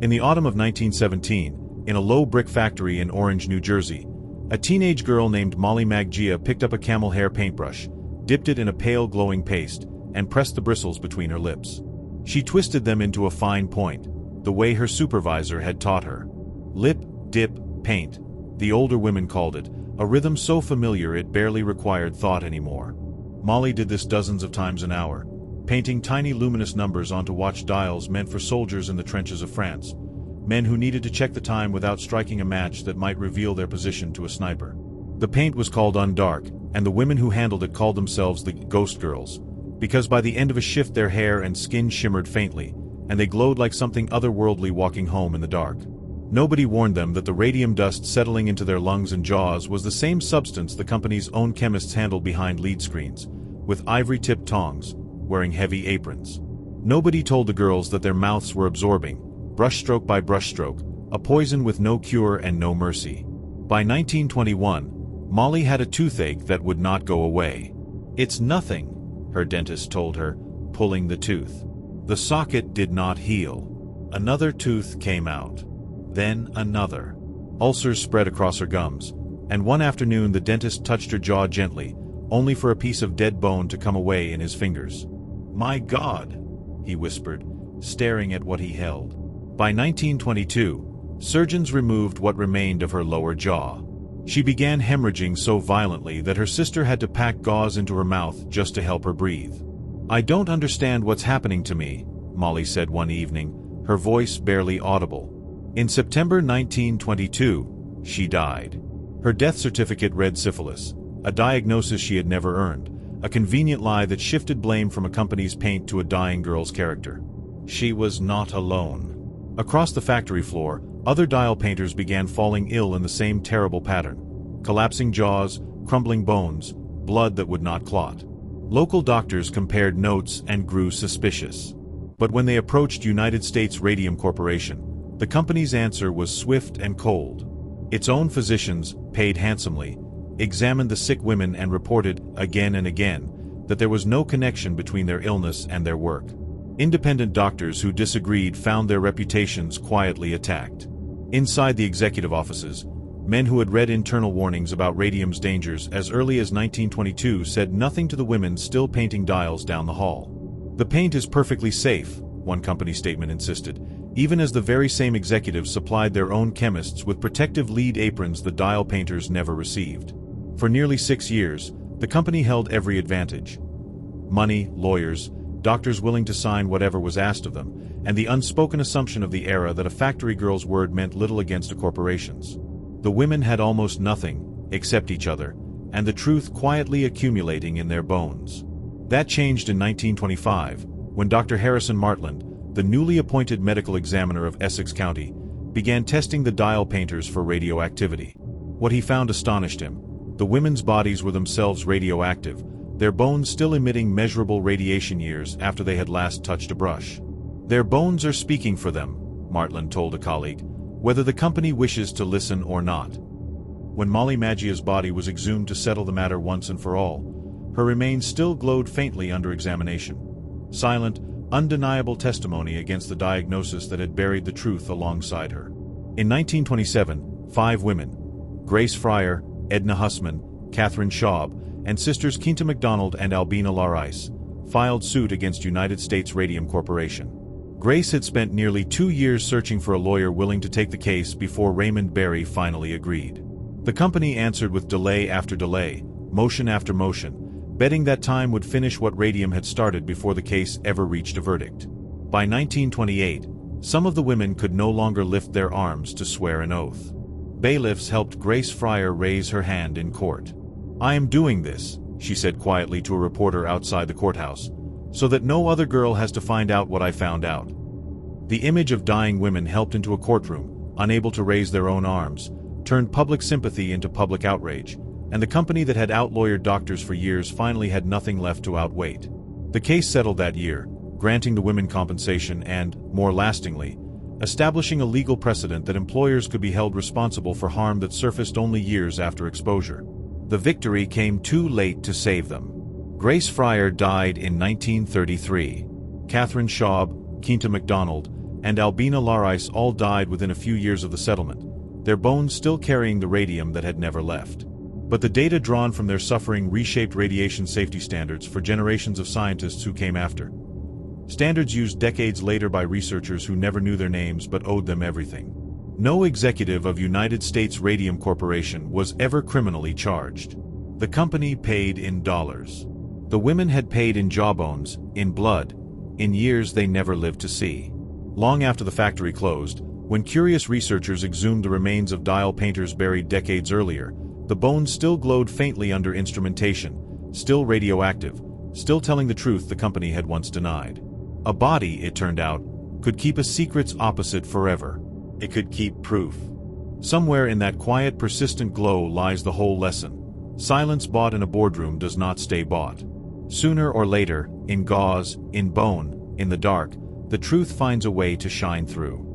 In the autumn of 1917, in a low brick factory in Orange, New Jersey, a teenage girl named Molly Maggia picked up a camel hair paintbrush, dipped it in a pale glowing paste, and pressed the bristles between her lips. She twisted them into a fine point, the way her supervisor had taught her. Lip, dip, paint, the older women called it, a rhythm so familiar it barely required thought anymore. Molly did this dozens of times an hour, painting tiny luminous numbers onto watch dials meant for soldiers in the trenches of France, men who needed to check the time without striking a match that might reveal their position to a sniper. The paint was called undark, and the women who handled it called themselves the Ghost Girls, because by the end of a shift their hair and skin shimmered faintly, and they glowed like something otherworldly walking home in the dark. Nobody warned them that the radium dust settling into their lungs and jaws was the same substance the company's own chemists handled behind lead screens, with ivory-tipped tongs, wearing heavy aprons. Nobody told the girls that their mouths were absorbing, brushstroke by brushstroke, a poison with no cure and no mercy. By 1921, Molly had a toothache that would not go away. "It's nothing," her dentist told her, pulling the tooth. The socket did not heal. Another tooth came out. Then another. Ulcers spread across her gums, and one afternoon the dentist touched her jaw gently, only for a piece of dead bone to come away in his fingers. "My God," he whispered, staring at what he held. By 1922, surgeons removed what remained of her lower jaw. She began hemorrhaging so violently that her sister had to pack gauze into her mouth just to help her breathe. "I don't understand what's happening to me," Molly said one evening, her voice barely audible. In September 1922, she died. Her death certificate read syphilis, a diagnosis she had never earned, a convenient lie that shifted blame from a company's paint to a dying girl's character. She was not alone. Across the factory floor, other dial painters began falling ill in the same terrible pattern: collapsing jaws, crumbling bones, blood that would not clot. Local doctors compared notes and grew suspicious. But when they approached United States Radium Corporation, the company's answer was swift and cold. Its own physicians, paid handsomely, examined the sick women and reported, again and again, that there was no connection between their illness and their work. Independent doctors who disagreed found their reputations quietly attacked. Inside the executive offices, men who had read internal warnings about radium's dangers as early as 1922 said nothing to the women still painting dials down the hall. "The paint is perfectly safe," one company statement insisted, even as the very same executives supplied their own chemists with protective lead aprons the dial painters never received. For nearly 6 years, the company held every advantage: money, lawyers, doctors willing to sign whatever was asked of them, and the unspoken assumption of the era that a factory girl's word meant little against a corporation's. The women had almost nothing, except each other, and the truth quietly accumulating in their bones. That changed in 1925, when Dr. Harrison Martland, the newly appointed medical examiner of Essex County, began testing the dial painters for radioactivity. What he found astonished him. The women's bodies were themselves radioactive, their bones still emitting measurable radiation years after they had last touched a brush. "Their bones are speaking for them," Martland told a colleague, "whether the company wishes to listen or not." When Molly Maggia's body was exhumed to settle the matter once and for all, her remains still glowed faintly under examination. Silent, undeniable testimony against the diagnosis that had buried the truth alongside her. In 1927, 5 women, Grace Fryer, Edna Hussman, Catherine Schaub, and sisters Quinta MacDonald and Albina Larice, filed suit against United States Radium Corporation. Grace had spent nearly 2 years searching for a lawyer willing to take the case before Raymond Berry finally agreed. The company answered with delay after delay, motion after motion, betting that time would finish what Radium had started before the case ever reached a verdict. By 1928, some of the women could no longer lift their arms to swear an oath. Bailiffs helped Grace Fryer raise her hand in court. "I am doing this," she said quietly to a reporter outside the courthouse, "so that no other girl has to find out what I found out." The image of dying women helped into a courtroom, unable to raise their own arms, turned public sympathy into public outrage, and the company that had outlawyered doctors for years finally had nothing left to outwait. The case settled that year, granting the women compensation and, more lastingly, establishing a legal precedent that employers could be held responsible for harm that surfaced only years after exposure. The victory came too late to save them. Grace Fryer died in 1933. Catherine Schaub, Quinta MacDonald, and Albina Larice all died within a few years of the settlement, their bones still carrying the radium that had never left. But the data drawn from their suffering reshaped radiation safety standards for generations of scientists who came after. Standards used decades later by researchers who never knew their names but owed them everything. No executive of United States Radium Corporation was ever criminally charged. The company paid in dollars. The women had paid in jawbones, in blood, in years they never lived to see. Long after the factory closed, when curious researchers exhumed the remains of dial painters buried decades earlier, the bones still glowed faintly under instrumentation, still radioactive, still telling the truth the company had once denied. A body, it turned out, could keep a secret's opposite forever. It could keep proof. Somewhere in that quiet, persistent glow lies the whole lesson. Silence bought in a boardroom does not stay bought. Sooner or later, in gauze, in bone, in the dark, the truth finds a way to shine through.